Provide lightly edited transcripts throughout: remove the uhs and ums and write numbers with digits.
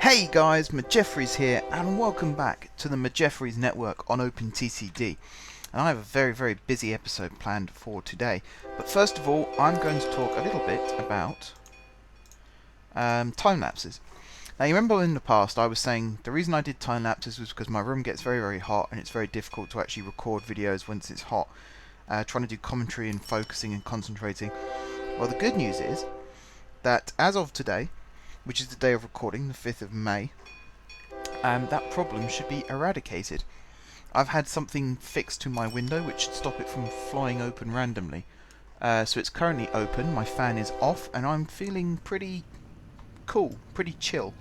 Hey guys, Jeffries here, and welcome back to the Jeffries network on OpenTTD. And I have a very busy episode planned for today. But first of all, I'm going to talk a little bit about time lapses. Now you remember in the past I was saying the reason I did time lapses was because my room gets very hot and it's very difficult to actually record videos once it's hot. Trying to do commentary and focusing and concentrating. Well, the good news is that as of today, which is the day of recording, the 5th of May, that problem should be eradicated. I've had something fixed to my window which should stop it from flying open randomly. So it's currently open, my fan is off, and I'm feeling pretty cool, pretty chill.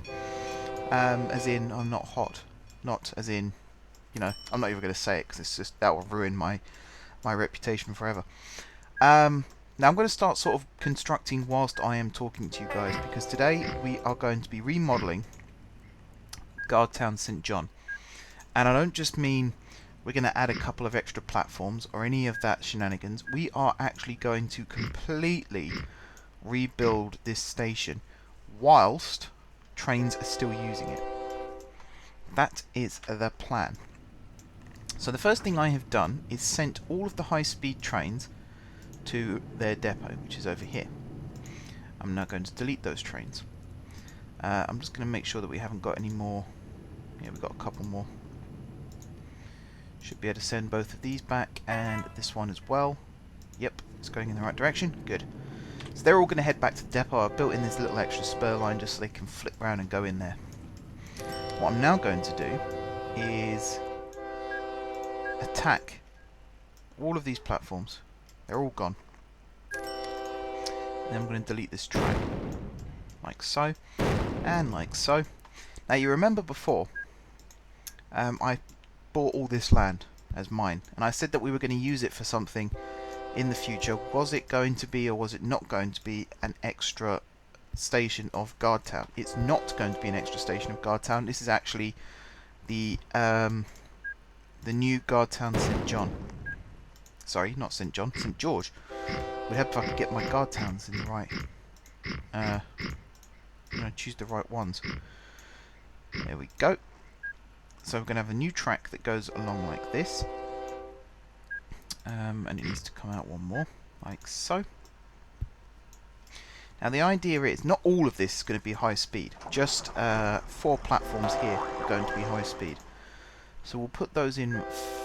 As in, I'm not hot. Not as in, you know, I'm not even going to say it because it's just, that will ruin my reputation forever. Now I'm going to start sort of constructing whilst I am talking to you guys, because today we are going to be remodeling Guardtown St. John. And I don't just mean we're going to add a couple of extra platforms or any of that shenanigans. We are actually going to completely rebuild this station whilst trains are still using it. That is the plan. So the first thing I have done is sent all of the high-speed trains to their depot, which is over here. I'm now going to delete those trains. I'm just going to make sure that we haven't got any more. Yeah, we've got a couple more. Should be able to send both of these back and this one as well. Yep, it's going in the right direction. Good. So they're all going to head back to the depot. I've built in this little extra spur line just so they can flip around and go in there. What I'm now going to do is attack all of these platforms. They're all gone. And then I'm going to delete this track. Like so. And like so. Now you remember before, I bought all this land as mine. And I said that we were going to use it for something in the future. Was it going to be, or was it not going to be, an extra station of Guardtown? It's not going to be an extra station of Guardtown. This is actually the new Guardtown St. John. Sorry, not St. John, St. George. We'd hope if I could get my guard towns in the right... choose the right ones. There we go. So we're going to have a new track that goes along like this. And it needs to come out one more, like so. Now the idea is, not all of this is going to be high speed. Just 4 platforms here are going to be high speed. So we'll put those in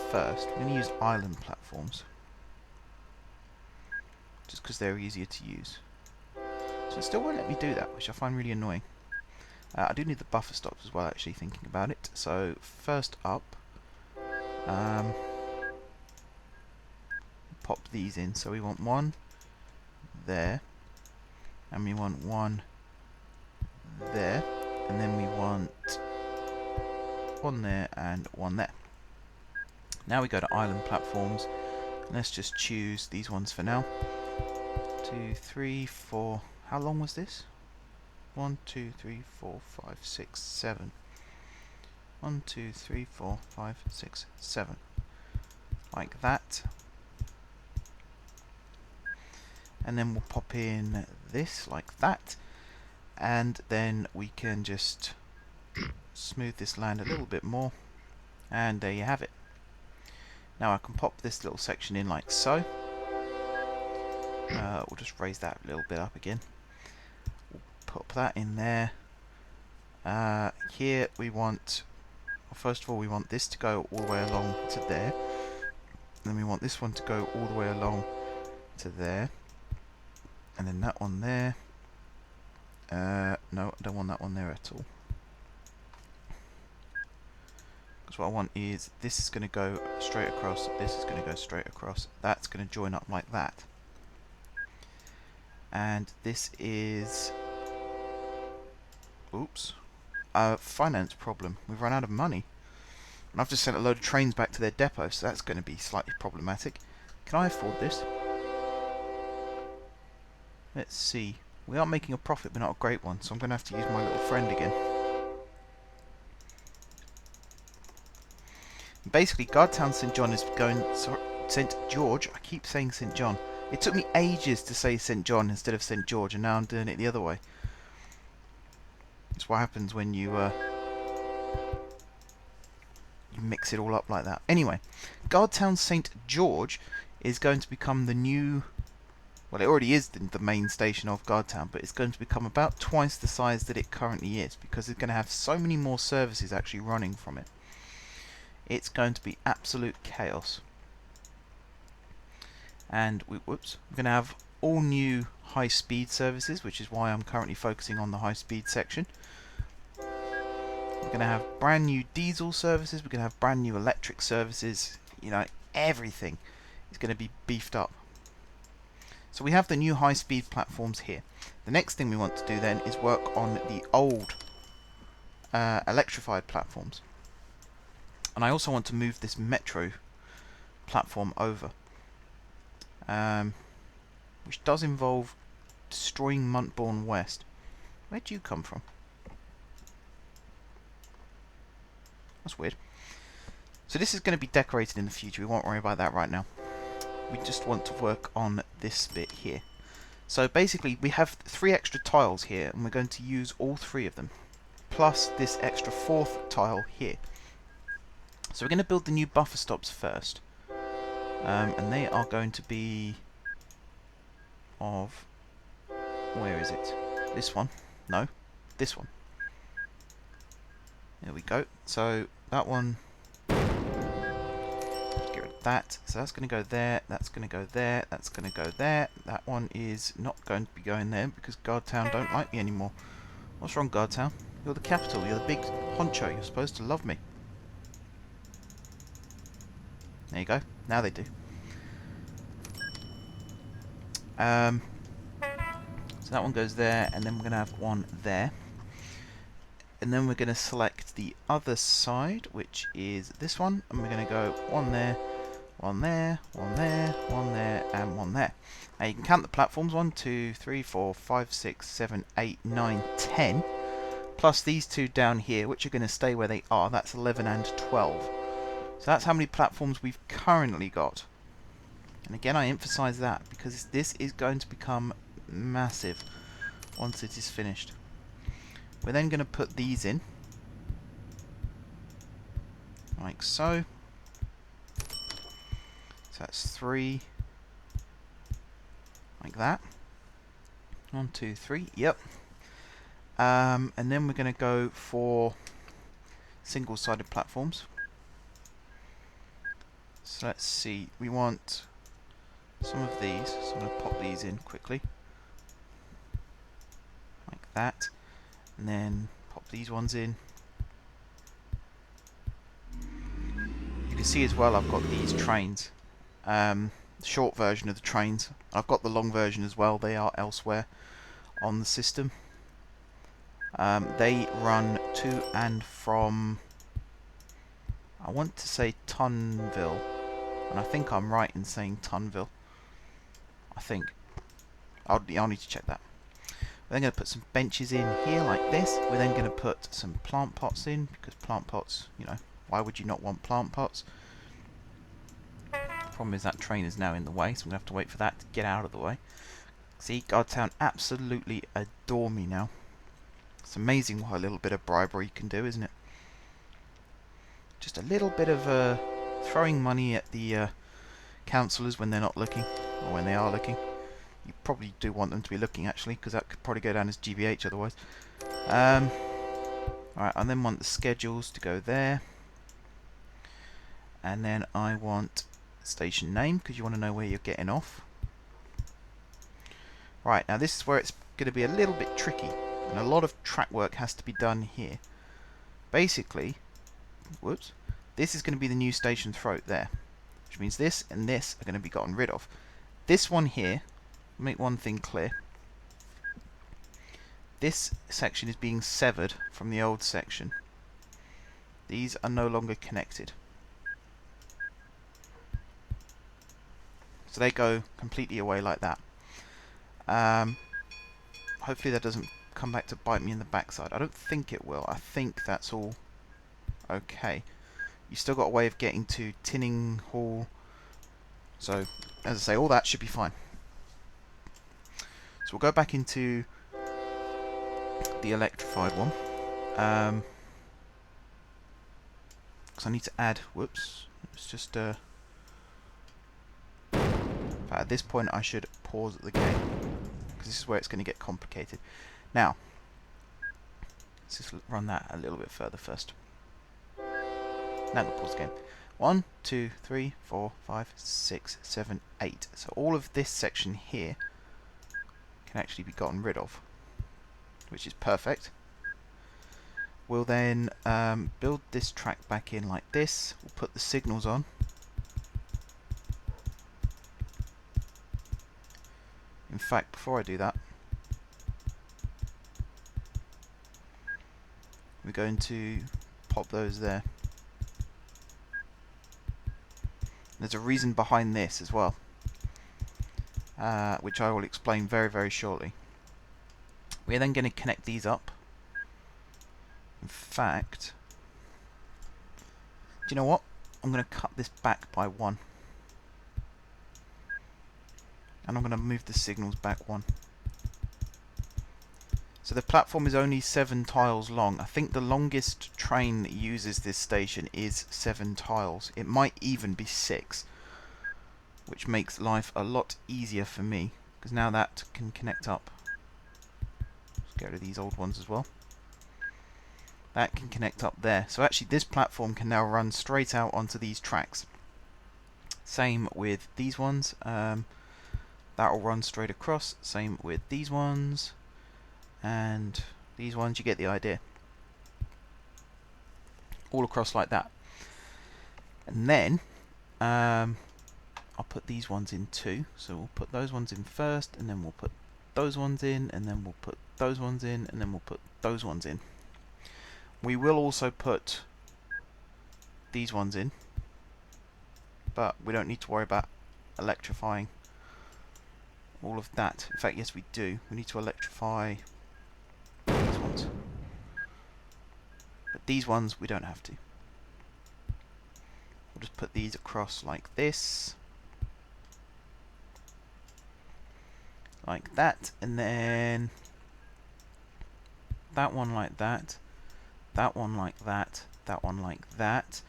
first. We're going to use island platforms, just because they're easier to use. So it still won't let me do that, which I find really annoying. I do need the buffer stops as well, actually, thinking about it. So first up, pop these in. So we want one there, and we want one there, and then we want one there and one there. Now we go to island platforms. Let's just choose these ones for now. 2, 3, 4. How long was this? 1, 2, 3, 4, 5, 6, 7. 1, 2, 3, 4, 5, 6, 7. Like that. And then we'll pop in this like that. And then we can just smooth this land a little bit more. And there you have it. Now I can pop this little section in like so. We'll just raise that a little bit up again. We'll pop that in there. Here we want, well, first of all we want this to go all the way along to there. Then we want this one to go all the way along to there. And then that one there. No, I don't want that one there at all. Because what I want is, this is going to go straight across, this is going to go straight across, that's going to join up like that. And this is... oops. A finance problem. We've run out of money. And I've just sent a load of trains back to their depot, so that's going to be slightly problematic. Can I afford this? Let's see. We are making a profit, but not a great one, so I'm going to have to use my little friend again. Basically, Guardtown St. John is going... St. George? I keep saying St. John. It took me ages to say St. John instead of St. George, and now I'm doing it the other way. It's what happens when you you mix it all up like that. Anyway, Guardtown St. George is going to become the new... Well, it already is the main station of Guardtown, but it's going to become about twice the size that it currently is, because it's going to have so many more services actually running from it. It's going to be absolute chaos. And we're going to have all new high-speed services, which is why I'm currently focusing on the high-speed section. We're going to have brand new diesel services, we're going to have brand new electric services, you know, everything is going to be beefed up. So we have the new high-speed platforms here. The next thing we want to do then is work on the old electrified platforms. And I also want to move this metro platform over, which does involve destroying Montbourne West. Where'd you come from? That's weird. So this is going to be decorated in the future. We won't worry about that right now. We just want to work on this bit here. So basically we have 3 extra tiles here, and we're going to use all 3 of them, plus this extra 4th tile here. So we're going to build the new buffer stops first, and they are going to be of... where is it? This one? No, this one. There we go. So that one... get rid of that. So that's going to go there, that's going to go there, that's going to go there. That one is not going to be going there because Guardtown don't like me anymore. What's wrong, Guardtown? You're the capital, you're the big honcho, you're supposed to love me. There you go. Now they do. So that one goes there, and then we're going to have one there. And then we're going to select the other side, which is this one, and we're going to go one there, one there, one there, one there, and one there. Now you can count the platforms: 1, 2, 3, 4, 5, 6, 7, 8, 9, 10. Plus these 2 down here, which are going to stay where they are. That's 11 and 12. So that's how many platforms we've currently got. And again, I emphasize that because this is going to become massive once it is finished. We're then going to put these in, like so. So that's 3, like that. 1, 2, 3, yep. And then we're going to go for single-sided platforms. So let's see, we want some of these, so I'm going to pop these in quickly, like that, and then pop these ones in. You can see as well I've got these trains, the short version of the trains. I've got the long version as well, they are elsewhere on the system. They run to and from, I want to say Tunville, and I think I'm right in saying Tunville. I think. I'll need to check that. We're then going to put some benches in here like this. We're then going to put some plant pots in, because plant pots, you know, why would you not want plant pots? The problem is that train is now in the way, so I'm going to have to wait for that to get out of the way. See, Guardtown absolutely adore me now. It's amazing what a little bit of bribery can do, isn't it? Just a little bit of throwing money at the councillors when they're not looking, or when they are looking. You probably do want them to be looking, actually, because that could probably go down as GBH otherwise. Alright, I then want the schedules to go there. And then I want station name, because you want to know where you're getting off. Right, now this is where it's going to be a little bit tricky, and a lot of track work has to be done here. Basically, whoops, this is going to be the new station throat there, which means this and this are going to be gotten rid of. This one here, make one thing clear, this section is being severed from the old section. These are no longer connected. So they go completely away like that. Hopefully that doesn't come back to bite me in the backside. I don't think it will. I think that's all okay. You still got a way of getting to Tinning Hall. So, as I say, all that should be fine. So we'll go back into the electrified one. because I need to add. Whoops. It's just at this point I should pause the game, because this is where it's going to get complicated. Now, let's just run that a little bit further first. Now I'm going to pause the game. 1, 2, 3, 4, 5, 6, 7, 8. So all of this section here can actually be gotten rid of, which is perfect. We'll then build this track back in like this. We'll put the signals on. In fact, before I do that, we're going to pop those there. There's a reason behind this as well, which I will explain very, very shortly. We're then going to connect these up. In fact, do you know what? I'm going to cut this back by 1. And I'm going to move the signals back 1. So the platform is only 7 tiles long. I think the longest train that uses this station is 7 tiles. It might even be 6, which makes life a lot easier for me, because now that can connect up. Let's get rid of these old ones as well. That can connect up there. So actually this platform can now run straight out onto these tracks. Same with these ones. That'll run straight across. Same with these ones. And these ones, you get the idea. All across like that. And then I'll put these ones in too. So we'll put those ones in first, and then we'll put those ones in, and then we'll put those ones in, and then we'll put those ones in. We will also put these ones in, but we don't need to worry about electrifying all of that. In fact, yes, we do. We need to electrify these ones. But these ones, we don't have to. We'll just put these across like this. Like that. And then that one like that. That one like that. That one like that.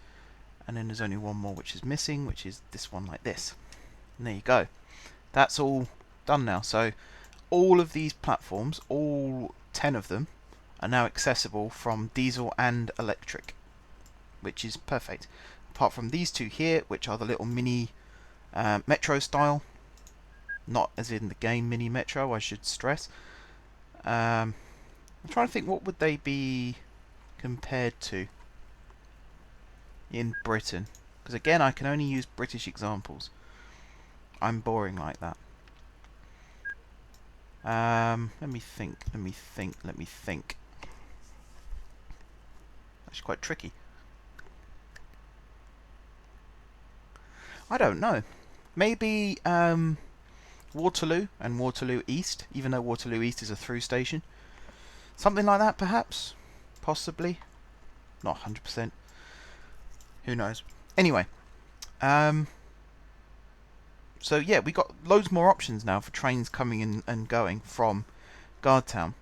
And then there's only one more which is missing, which is this one like this. And there you go. That's all done now. So all of these platforms, all 10 of them, are now accessible from diesel and electric, which is perfect. Apart from these two here, which are the little mini metro style, not as in the game mini metro, I should stress. I'm trying to think, what would they be compared to in Britain? Because again, I can only use British examples. I'm boring like that. Let me think. Actually quite tricky. I don't know. Maybe Waterloo and Waterloo East, even though Waterloo East is a through station. Something like that, perhaps? Possibly. Not 100%. Who knows? Anyway. So yeah, we got loads more options now for trains coming in and going from Guardtown,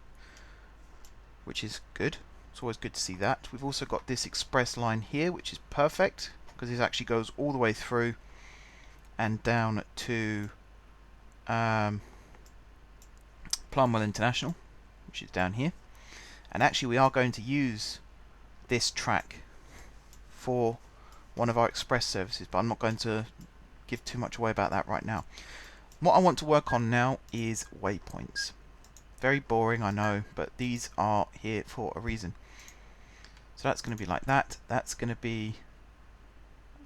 which is good. It's always good to see that. We've also got this express line here, which is perfect, because this actually goes all the way through and down to Plumwell International, which is down here. And actually we are going to use this track for one of our express services, but I'm not going to give too much away about that right now. What I want to work on now is waypoints. Very boring, I know, but these are here for a reason. So that's going to be like that. That's going to be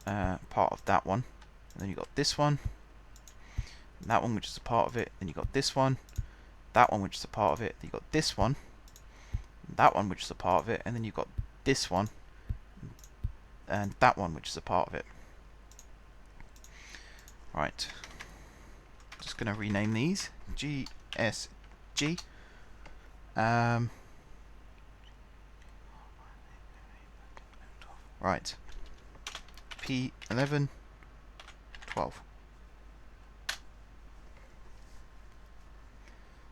part of that one. And then you've got this one, and that one which is a part of it. Then you've got this one, that one which is a part of it. Then you've got this one, that one which is a part of it. And then you've got this one, and that one which is a part of it. Right. Just going to rename these. GSG. Right. P11, 12.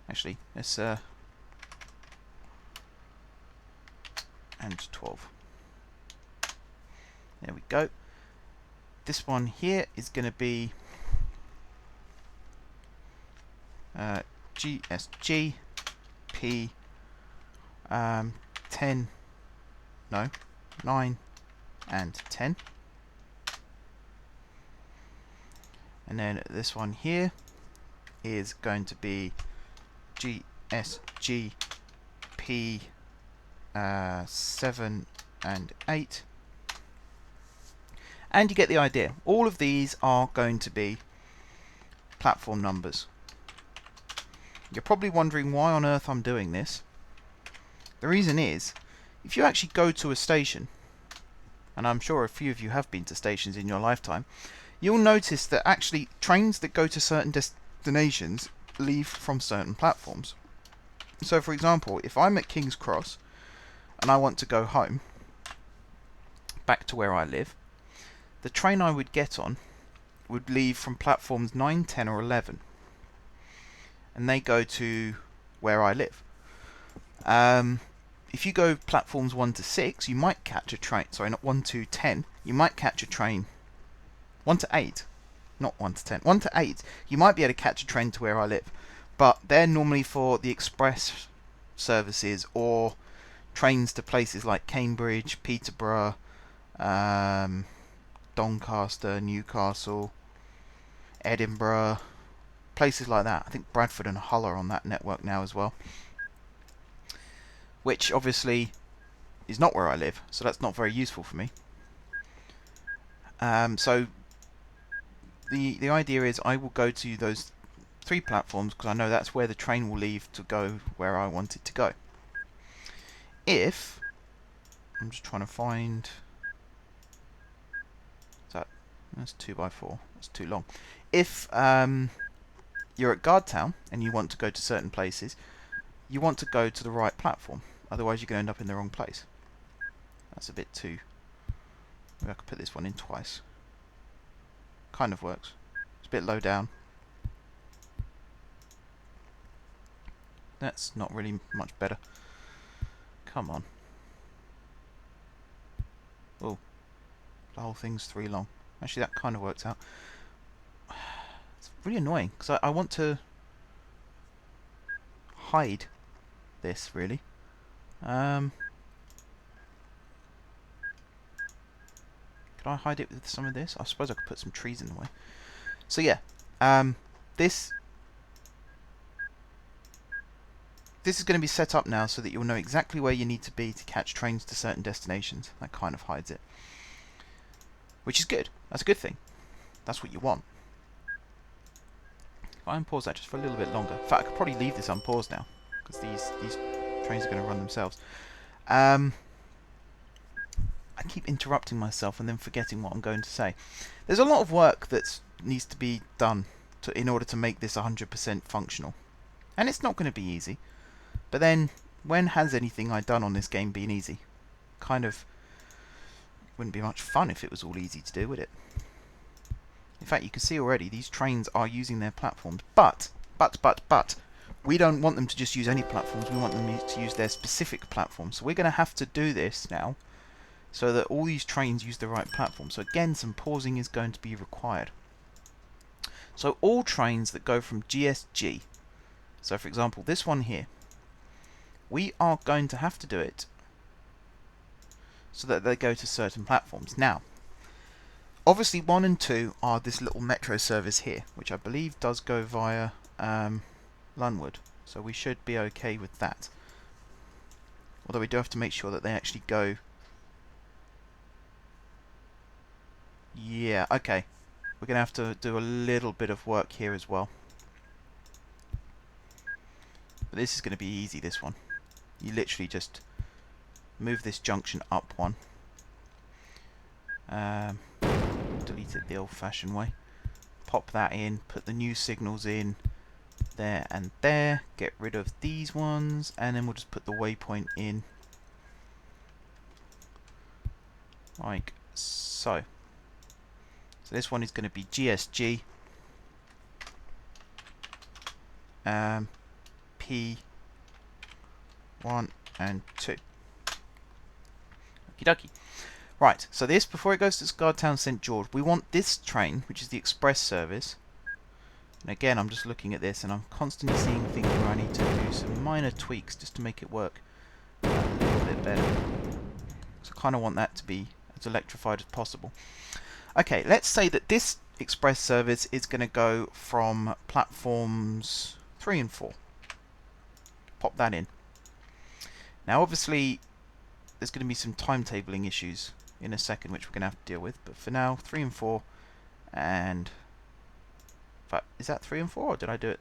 Actually, let's and 12. There we go. This one here is going to be GSG P 10, no, 9 and 10. And then this one here is going to be GSG P 7 and 8. And you get the idea. All of these are going to be platform numbers. You're probably wondering why on earth I'm doing this. The reason is, if you actually go to a station, and I'm sure a few of you have been to stations in your lifetime, you'll notice that actually trains that go to certain destinations leave from certain platforms. So for example, if I'm at King's Cross and I want to go home, back to where I live, the train I would get on would leave from platforms 9, 10 or 11. And they go to where I live. If you go platforms 1 to 6, you might catch a train, sorry, not 1 to 10, you might catch a train. 1 to 8, not 1 to 10, 1 to 8, you might be able to catch a train to where I live. But they're normally for the express services or trains to places like Cambridge, Peterborough, Doncaster, Newcastle, Edinburgh, places like that. I think Bradford and Hull are on that network now as well. Which obviously is not where I live, so that's not very useful for me. So the idea is I will go to those 3 platforms because I know that's where the train will leave to go where I want it to go. If I'm just trying to find that's 2x4. That's too long. If you're at Guardtown and you want to go to certain places, you want to go to the right platform. Otherwise, you're going to end up in the wrong place. That's a bit too. Maybe I could put this one in twice. Kind of works. It's a bit low down. That's not really much better. Come on. Oh, the whole thing's 3 long. Actually, that kind of works out. It's really annoying because I want to hide this really. Could I hide it with some of this? I suppose I could put some trees in the way. So yeah, this is going to be set up now so that you'll know exactly where you need to be to catch trains to certain destinations. That kind of hides it, which is good. That's a good thing. That's what you want. If I unpause that just for a little bit longer. In fact, I could probably leave this unpaused now because these trains are going to run themselves. I keep interrupting myself and then forgetting what I'm going to say. There's a lot of work that needs to be done in order to make this 100% functional. And it's not going to be easy. But then, when has anything I've done on this game been easy? Kind of wouldn't be much fun if it was all easy to do, would it? In fact, you can see already these trains are using their platforms. But, we don't want them to just use any platforms. We want them to use their specific platforms. So we're going to have to do this now so that all these trains use the right platform. So again, some pausing is going to be required. So all trains that go from GSG, so for example this one here, we are going to have to do it so that they go to certain platforms. Now, obviously 1 and 2 are this little metro service here, which I believe does go via Lunwood, so we should be okay with that. Although we do have to make sure that they actually go. Yeah, okay. We're going to have to do a little bit of work here as well. But this is going to be easy, this one. You literally just move this junction up 1. Delete it the old-fashioned way. Pop that in, put the new signals in there and there. Get rid of these ones, and then we'll just put the waypoint in like so. So this one is going to be GSG P1 and 2. Okie dokie. Right, so this, before it goes to Scardtown St George, we want this train, which is the express service. And again, I'm just looking at this and I'm constantly seeing things where I need to do some minor tweaks just to make it work a little bit better. So I kind of want that to be as electrified as possible. Okay, let's say that this express service is going to go from platforms 3 and 4. Pop that in. Now obviously there's going to be some timetabling issues in a second which we're going to have to deal with, but for now 3 and 4, and in fact, is that 3 and 4 or did I do it?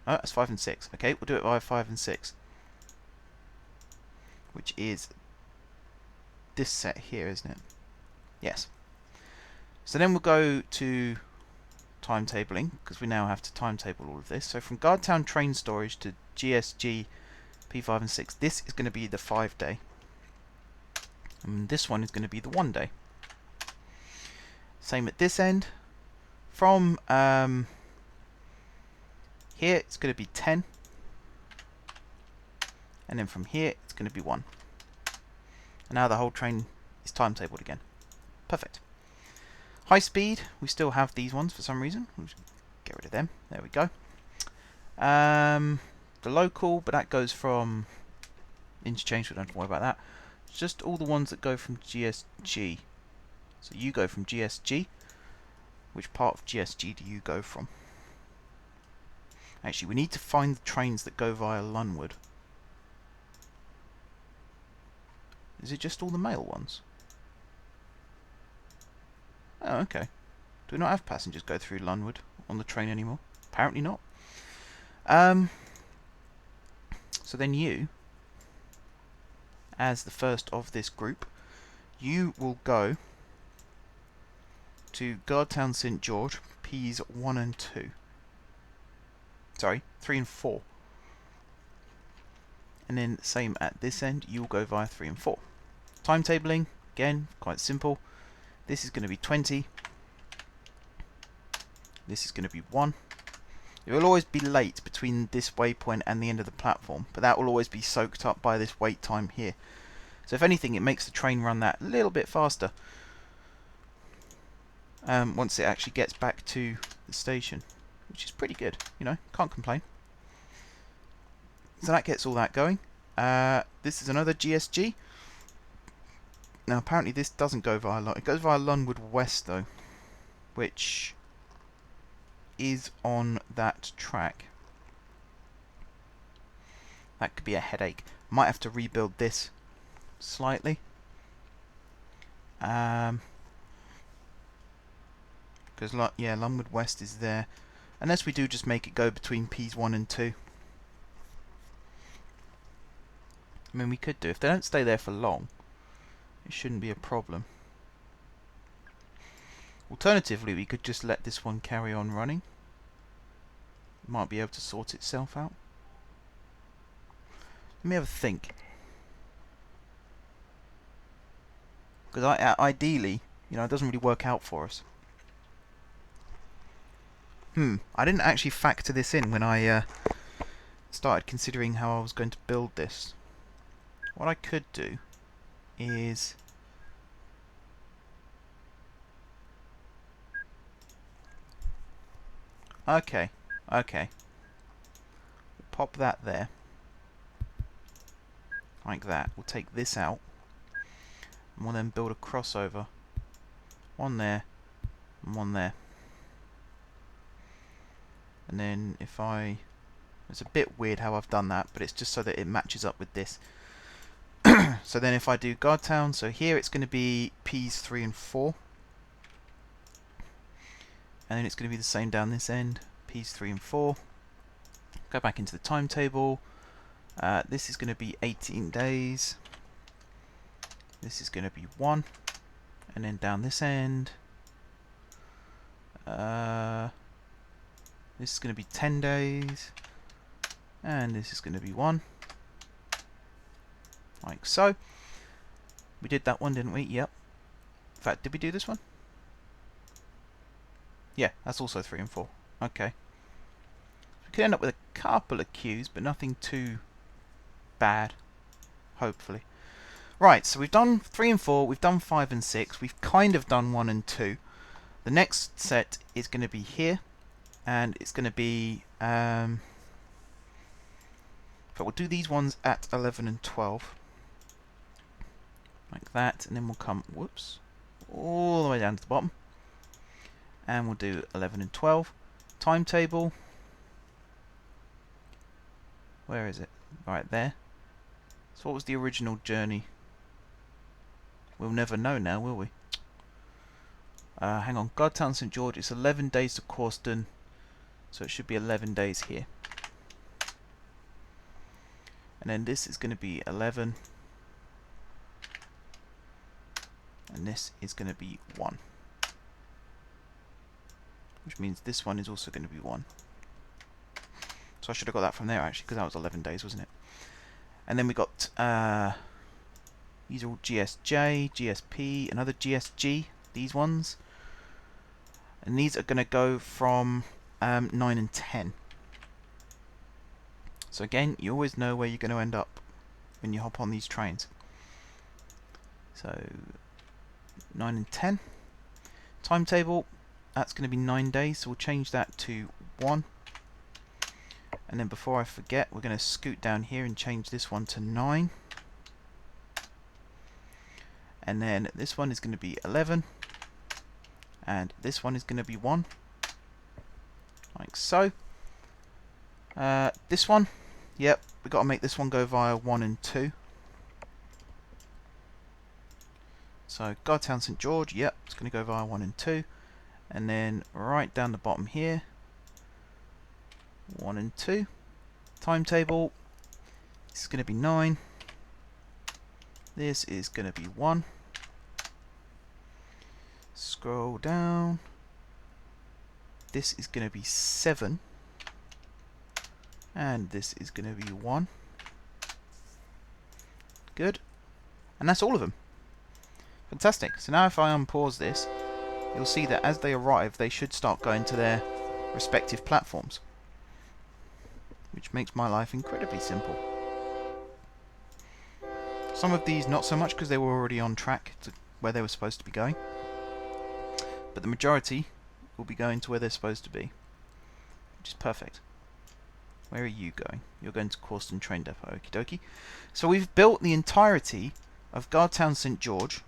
Oh, that's 5 and 6. Okay, we'll do it via 5 and 6, which is this set here, isn't it? Yes. So then we'll go to timetabling, because we now have to timetable all of this. So from Guardtown train storage to GSG P5 and 6, this is going to be the 5-day. And this one is going to be the 1-day. Same at this end. From here it's going to be 10. And then from here it's going to be 1. And now the whole train is timetabled again. Perfect. High speed, we still have these ones for some reason. We'll just get rid of them. There we go. The local, but that goes from interchange, so we don't have to worry about that. It's just all the ones that go from GSG. So you go from GSG. Which part of GSG do you go from? Actually, we need to find the trains that go via Lunwood. Is it just all the mail ones? Oh, okay. Do we not have passengers go through Lunwood on the train anymore? Apparently not. So then you, as the first of this group, you will go to Guardtown St George, Ps 1 and 2. Sorry, 3 and 4. And then same at this end, you'll go via 3 and 4. Timetabling, again, quite simple. This is going to be 20. This is going to be 1. It will always be late between this waypoint and the end of the platform, but that will always be soaked up by this wait time here. So if anything, it makes the train run that a little bit faster once it actually gets back to the station, which is pretty good, you know, can't complain. So that gets all that going. This is another GSG. Now apparently this doesn't go via it goes via Lunwood West though, which is on that track. That could be a headache. Might have to rebuild this slightly. Because yeah, Lunwood West is there. Unless we do just make it go between Ps 1 and 2. I mean, we could do. If they don't stay there for long, it shouldn't be a problem. Alternatively, we could just let this one carry on running. It might be able to sort itself out. Let me have a think. Because ideally, you know, it doesn't really work out for us. I didn't actually factor this in when I started considering how I was going to build this. What I could do is okay. Pop that there. Like that. We'll take this out. And we'll then build a crossover. One there. And one there. And then if I... It's a bit weird how I've done that, but it's just so that it matches up with this. So then if I do Guardtown, so here it's going to be Ps 3 and 4. And then it's going to be the same down this end, Ps 3 and 4. Go back into the timetable. This is going to be 18 days. This is going to be 1. And then down this end, this is going to be 10 days. And this is going to be 1. Like so. We did that one, didn't we? Yep. In fact, did we do this one? Yeah, that's also 3 and 4. Okay. We could end up with a couple of queues, but nothing too bad. Hopefully. Right, so we've done 3 and 4, we've done 5 and 6, we've kind of done 1 and 2. The next set is going to be here, and it's going to be... but we'll do these ones at 11 and 12. Like that, and then we'll come, whoops, all the way down to the bottom. And we'll do 11 and 12. Timetable. Where is it? Right there. So what was the original journey? We'll never know now, will we? Hang on. Godtown St George. It's 11 days to Corston. So it should be 11 days here. And then this is going to be 11. And this is going to be 1. Which means this one is also going to be 1. So I should have got that from there actually, because that was 11 days, wasn't it? And then we got... these are all GSJ, GSP, another GSG, these ones. And these are going to go from 9 and 10. So again, you always know where you're going to end up when you hop on these trains. So 9 and 10. Timetable, that's going to be 9 days, so we'll change that to 1. And then before I forget, we're going to scoot down here and change this one to 9. And then this one is going to be 11. And this one is going to be 1. Like so. This one, yep, we've got to make this one go via 1 and 2. So Godtown St George, yep, it's going to go via 1 and 2. And then right down the bottom here, 1 and 2. Timetable, this is going to be 9. This is going to be 1. Scroll down. This is going to be 7. And this is going to be 1. Good. And that's all of them. Fantastic. So now if I unpause this, you'll see that as they arrive, they should start going to their respective platforms. Which makes my life incredibly simple. Some of these not so much because they were already on track to where they were supposed to be going. But the majority will be going to where they're supposed to be. Which is perfect. Where are you going? You're going to Corston Train Depot, okie dokie. So we've built the entirety of Godtown St George.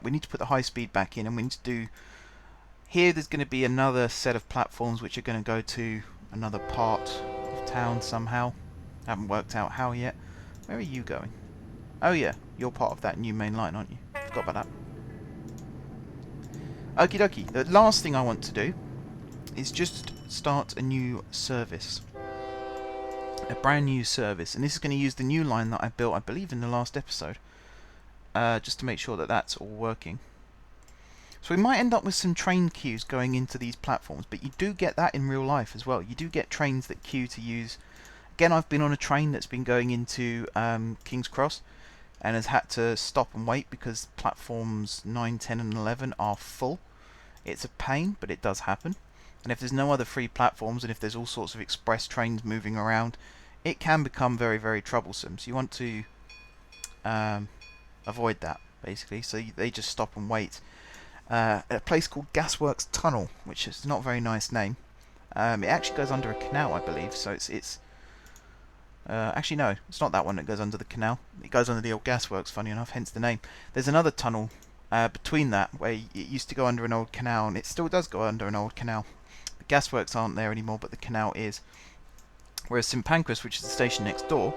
We need to put the high speed back in, and we need to do... Here there's going to be another set of platforms which are going to go to another part of town somehow. Haven't worked out how yet. Where are you going? Oh yeah, you're part of that new main line, aren't you? Forgot about that. Okie dokie. The last thing I want to do is just start a new service. A brand new service. And this is going to use the new line that I built, I believe, in the last episode. Just to make sure that that's all working. So we might end up with some train queues going into these platforms, but you do get that in real life as well. You do get trains that queue to use. Again, I've been on a train that's been going into King's Cross and has had to stop and wait because platforms 9, 10 and 11 are full. It's a pain, but it does happen. And if there's no other free platforms, and if there's all sorts of express trains moving around, it can become very, very troublesome. So you want to avoid that, basically. So they just stop and wait. At a place called Gasworks Tunnel, which is not a very nice name. It actually goes under a canal, I believe. So it's actually no, it's not that one that goes under the canal. It goes under the old gasworks, funny enough, hence the name. There's another tunnel between that where it used to go under an old canal, and it still does go under an old canal. The gasworks aren't there anymore, but the canal is. Whereas St Pancras, which is the station next door,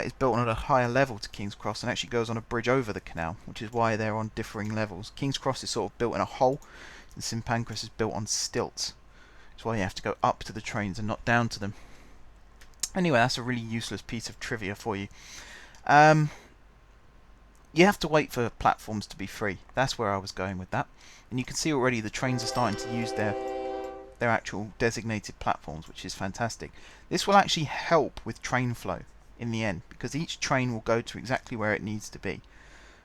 is built on a higher level to King's Cross and actually goes on a bridge over the canal, which is why they're on differing levels. King's Cross is sort of built in a hole, and St Pancras is built on stilts. That's why you have to go up to the trains and not down to them. Anyway, that's a really useless piece of trivia for you. You have to wait for platforms to be free. That's where I was going with that. And you can see already the trains are starting to use their actual designated platforms, which is fantastic. This will actually help with train flow in the end, because each train will go to exactly where it needs to be,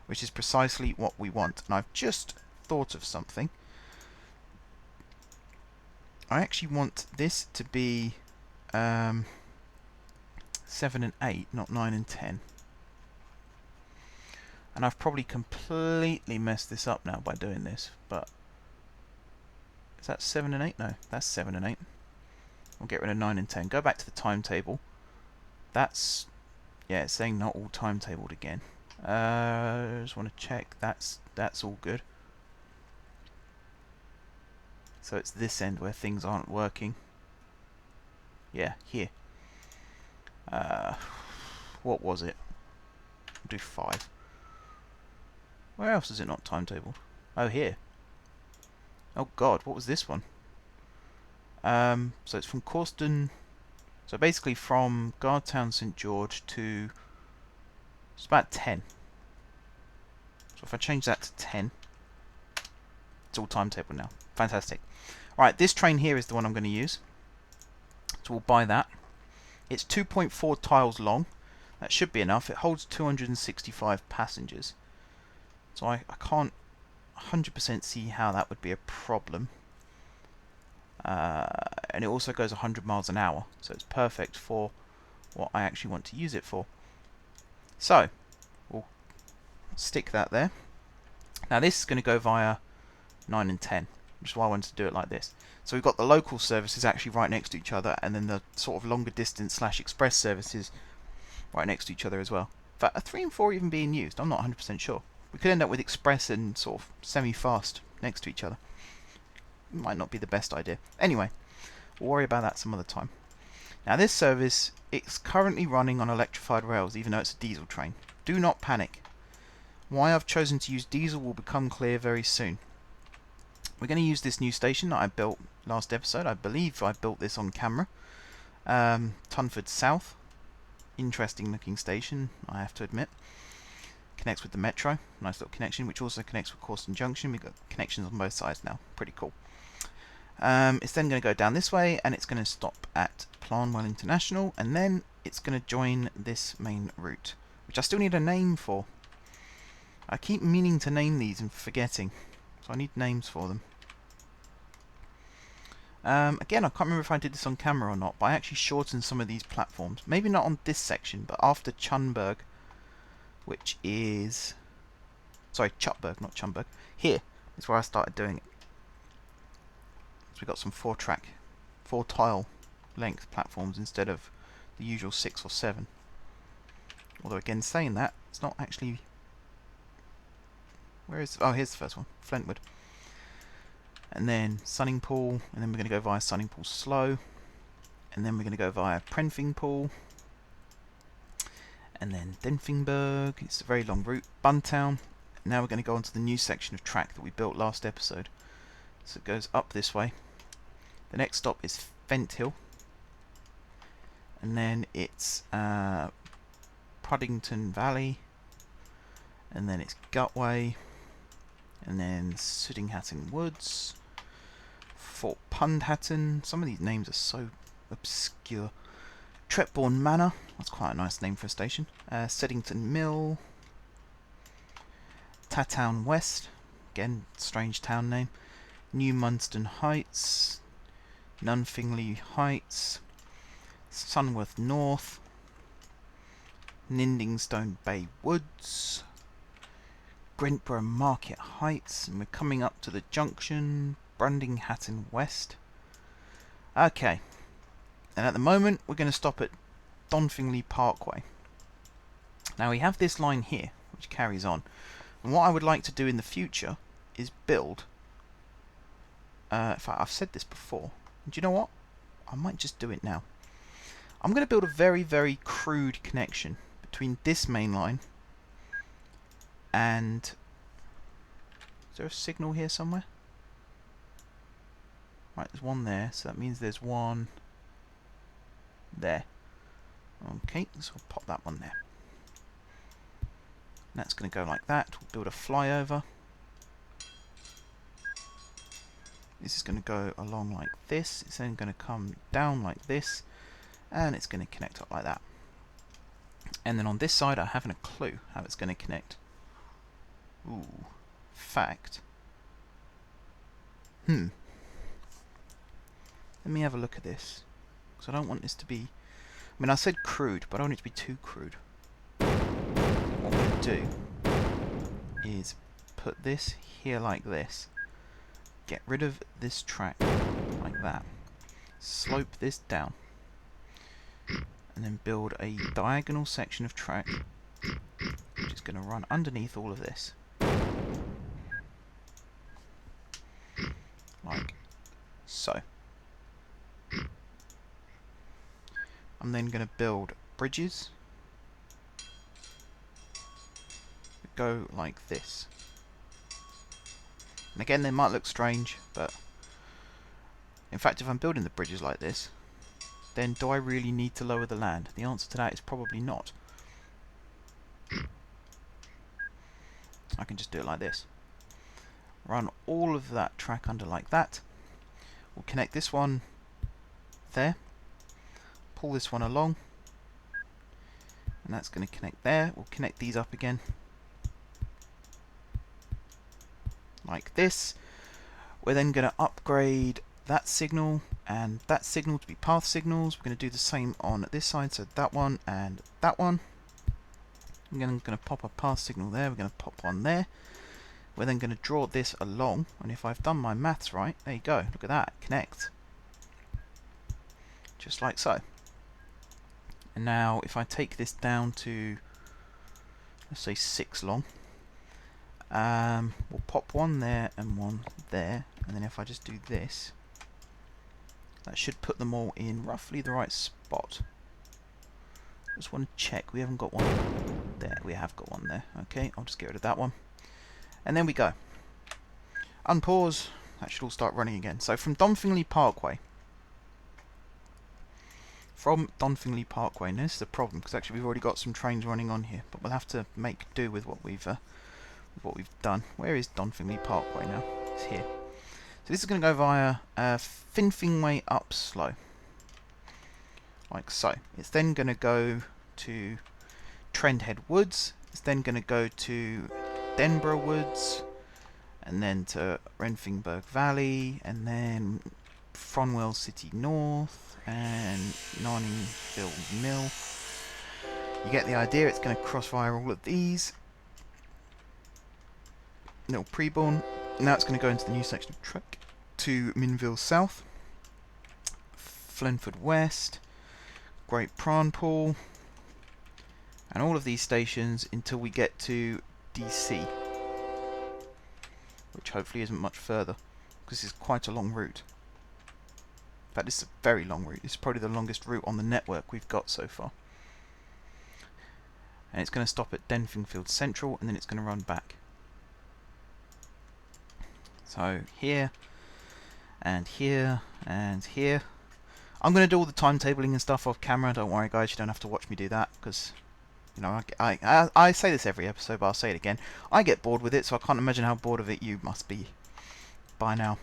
which is precisely what we want. And I've just thought of something. I actually want this to be 7 and 8, not 9 and 10. And I've probably completely messed this up now by doing this, but is that 7 and 8? No, that's 7 and 8. We'll get rid of 9 and 10. Go back to the timetable. That's, yeah, it's saying not all timetabled again. Just want to check that's all good. So it's this end where things aren't working. Yeah, here. What was it? We'll do 5. Where else is it not timetabled? Oh, here. Oh god, what was this one? So it's from Corston. So basically from Guardtown St George to... it's about 10. So if I change that to 10, it's all timetabled now. Fantastic. Right, this train here is the one I'm going to use. So we'll buy that. It's 2.4 tiles long. That should be enough. It holds 265 passengers. So I can't 100% see how that would be a problem. And it also goes 100 miles an hour. So it's perfect for what I actually want to use it for. So, we'll stick that there. Now this is going to go via 9 and 10, which is why I wanted to do it like this. So we've got the local services actually right next to each other, and then the sort of longer distance / express services right next to each other as well. In fact, are 3 and 4 even being used? I'm not 100% sure. We could end up with express and sort of semi-fast next to each other. Might not be the best idea. Anyway, we'll worry about that some other time. Now this service, it's currently running on electrified rails, even though it's a diesel train. Do not panic. Why I've chosen to use diesel will become clear very soon. We're going to use this new station that I built last episode. I believe I built this on camera. Tunford South. Interesting looking station, I have to admit. Connects with the metro. Nice little connection, which also connects with Corston Junction. We've got connections on both sides now. Pretty cool. It's then going to go down this way, and it's going to stop at Planwell International, and then it's going to join this main route, which I still need a name for. I keep meaning to name these and forgetting, so I need names for them. Again, I can't remember if I did this on camera or not, but I actually shortened some of these platforms. Maybe not on this section, but after Chunberg, which is... sorry, Chutberg, not Chunberg. Here is where I started doing it. So we've got some 4 tile length platforms instead of the usual 6 or 7. Although again, saying that, it's not actually... where is... oh, here's the first one, Flintwood. And then Sunningpool, and then we're going to go via Sunningpool Slow, and then we're going to go via Prenfingpool, and then Denfingberg. It's a very long route. Buntown. Now we're going to go onto the new section of track that we built last episode. So it goes up this way. The next stop is Fenthill, and then it's Puddington Valley, and then it's Gutway, and then Suddinghatton Woods, Fort Pundhatton. Some of these names are so obscure. Tretbourne Manor, that's quite a nice name for a station. Seddington Mill, Tatown West, again, strange town name. New Munston Heights, Nunfingley Heights, Sunworth North, Nindingstone Bay Woods, Brentborough Market Heights, and we're coming up to the junction, Brundinghatton West. Okay, and at the moment we're going to stop at Donfingley Parkway. Now we have this line here, which carries on, and what I would like to do in the future is build... in fact, I've said this before. Do you know what? I might just do it now. I'm going to build a very, very crude connection between this main line and... is there a signal here somewhere? Right, there's one there, so that means there's one there. Okay, so I'll pop that one there. And that's going to go like that. We'll build a flyover. This is going to go along like this. It's then going to come down like this, and it's going to connect up like that. And then on this side, I haven't a clue how it's going to connect. Ooh, fact. Let me have a look at this, because I don't want this to be... I mean, I said crude, but I don't want it to be too crude. What I'm going to do is put this here like this. Get rid of this track like that. Slope this down. And then build a diagonal section of track which is going to run underneath all of this. Like so. I'm then going to build bridges that go like this. And again, they might look strange, but in fact, if I'm building the bridges like this, then do I really need to lower the land? The answer to that is probably not. I can just do it like this. Run all of that track under like that. We'll connect this one there. Pull this one along. And that's going to connect there. We'll connect these up again. Like this. We're then going to upgrade that signal and that signal to be path signals. We're going to do the same on this side, so that one and that one. I'm going to pop a path signal there, we're going to pop one there. We're then going to draw this along, and if I've done my maths right, there you go, look at that, connect. Just like so. And now if I take this down to, let's say 6 long, we'll pop one there and one there, and then if I just do this, that should put them all in roughly the right spot. Just want to check, we haven't got one there, we have got one there. Okay, I'll just get rid of that one. And then we go. Unpause, that should all start running again. So from Donfingley Parkway. And this is the problem, because actually we've already got some trains running on here, but we'll have to make do with what we've done. Where is Donfingley Parkway now? It's here. So this is going to go via Finfingway up slow. Like so. It's then going to go to Trendhead Woods. It's then going to go to Denborough Woods. And then to Renfingburg Valley. And then Fronwell City North. And Narningfield Mill. You get the idea. It's going to cross via all of these. Little Preborn. Now it's going to go into the new section of track to Minville South, Flenford West, Great Prawnpool, and all of these stations until we get to DC, which hopefully isn't much further, because this is quite a long route. In fact, this is a very long route. This is probably the longest route on the network we've got so far. And it's going to stop at Denfingfield Central, and then it's going to run back. So here, and here, and here. I'm going to do all the timetabling and stuff off camera. Don't worry, guys, you don't have to watch me do that, because, you know, I say this every episode, but I'll say it again. I get bored with it, so I can't imagine how bored of it you must be by now.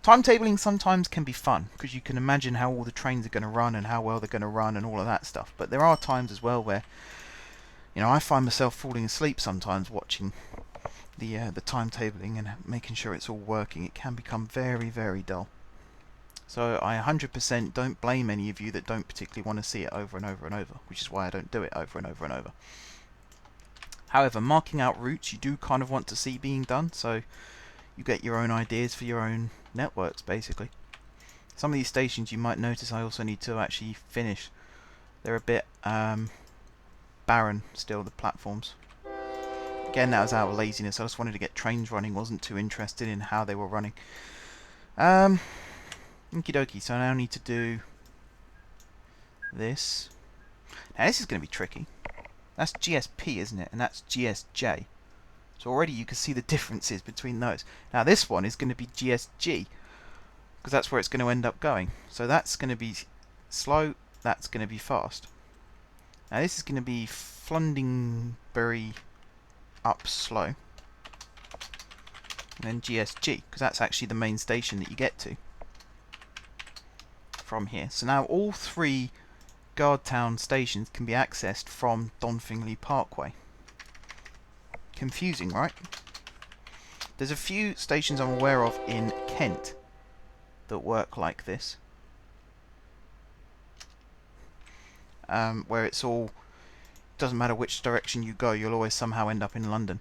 Timetabling sometimes can be fun, because you can imagine how all the trains are going to run and how well they're going to run and all of that stuff. But there are times as well where, you know, I find myself falling asleep sometimes watching the timetabling and making sure it's all working. It can become very, very dull. So I 100% don't blame any of you that don't particularly want to see it over and over and over, which is why I don't do it over and over and over. However, marking out routes you do kind of want to see being done, so you get your own ideas for your own networks, basically. Some of these stations you might notice I also need to actually finish. They're a bit barren still, the platforms. Again, that was out of laziness. I just wanted to get trains running, wasn't too interested in how they were running. Okie dokie, so I now need to do this. Now this is going to be tricky. That's GSP, isn't it? And that's GSJ. So already you can see the differences between those. Now this one is going to be GSG, because that's where it's going to end up going. So that's going to be slow, that's going to be fast. Now this is going to be Flundingbury up slow, and then GSG, because that's actually the main station that you get to from here. So now all three Guardtown stations can be accessed from Donfingley Parkway. Confusing, right? There's a few stations I'm aware of in Kent that work like this, where it's all, doesn't matter which direction you go, you'll always somehow end up in London.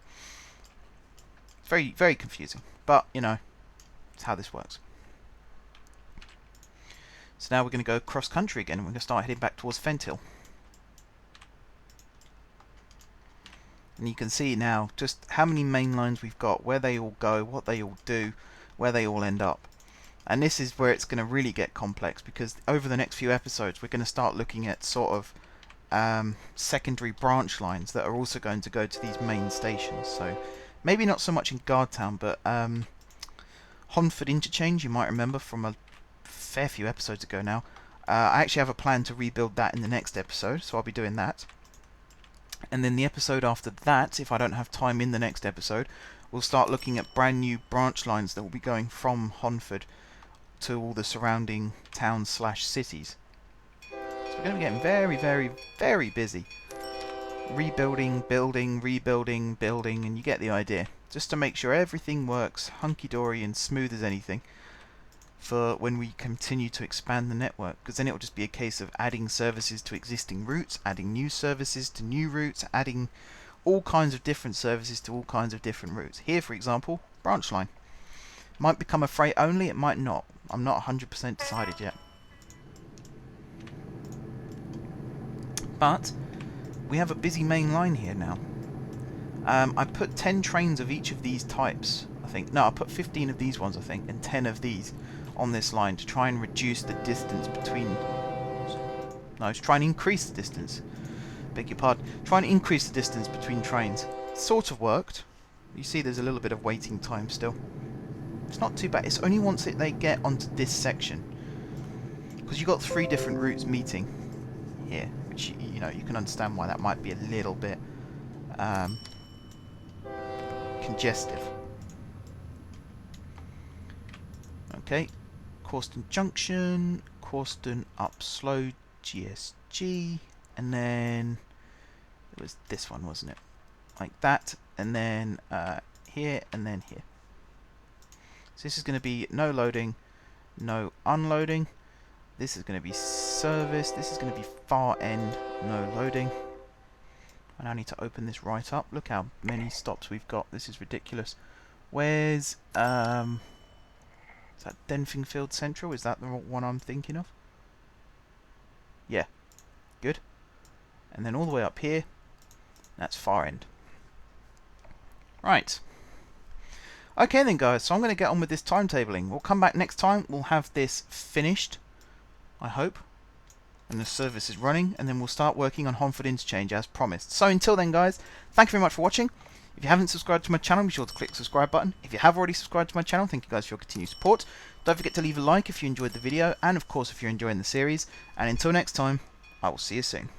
It's very, very confusing. But, you know, it's how this works. So now we're going to go cross country again. We're going to start heading back towards Fenthill. And you can see now just how many main lines we've got, where they all go, what they all do, where they all end up. And this is where it's going to really get complex, because over the next few episodes we're going to start looking at sort of secondary branch lines that are also going to go to these main stations. So maybe not so much in Guardtown, but Honford Interchange, you might remember from a fair few episodes ago now. I actually have a plan to rebuild that in the next episode, so I'll be doing that. And then the episode after that, if I don't have time in the next episode, we'll start looking at brand new branch lines that will be going from Honford to all the surrounding towns slash cities. So we're going to be getting very, very, very busy. Rebuilding, building, rebuilding, building, and you get the idea. Just to make sure everything works hunky-dory and smooth as anything for when we continue to expand the network, because then it will just be a case of adding services to existing routes, adding new services to new routes, adding all kinds of different services to all kinds of different routes. Here, for example, branch line. Might become a freight only, it might not. I'm not 100% decided yet. But we have a busy main line here now. I put 10 trains of each of these types, I think. No, I put 15 of these ones, I think, and 10 of these on this line to try and reduce the distance between... No, to try and increase the distance. Beg your pardon. Try and increase the distance between trains. Sort of worked. You see there's a little bit of waiting time still. It's not too bad. It's only once they get onto this section. Because you've got 3 different routes meeting here. Which, you know, you can understand why that might be a little bit congestive. Okay. Corston Junction, Corston up slow, GSG, and then it was this one, wasn't it? Like that, and then here, and then here. So this is going to be no loading, no unloading. This is going to be service. This is going to be far end, no loading. I now need to open this right up. Look how many stops we've got. This is ridiculous. Where's is that Denfingfield Central? Is that the one I'm thinking of? Yeah. Good. And then all the way up here, that's far end. Right. Okay then guys, so I'm going to get on with this timetabling. We'll come back next time. We'll have this finished, I hope. And the service is running. And then we'll start working on Honford Interchange as promised. So until then guys, thank you very much for watching. If you haven't subscribed to my channel, be sure to click the subscribe button. If you have already subscribed to my channel, thank you guys for your continued support. Don't forget to leave a like if you enjoyed the video, and of course if you're enjoying the series. And until next time, I will see you soon.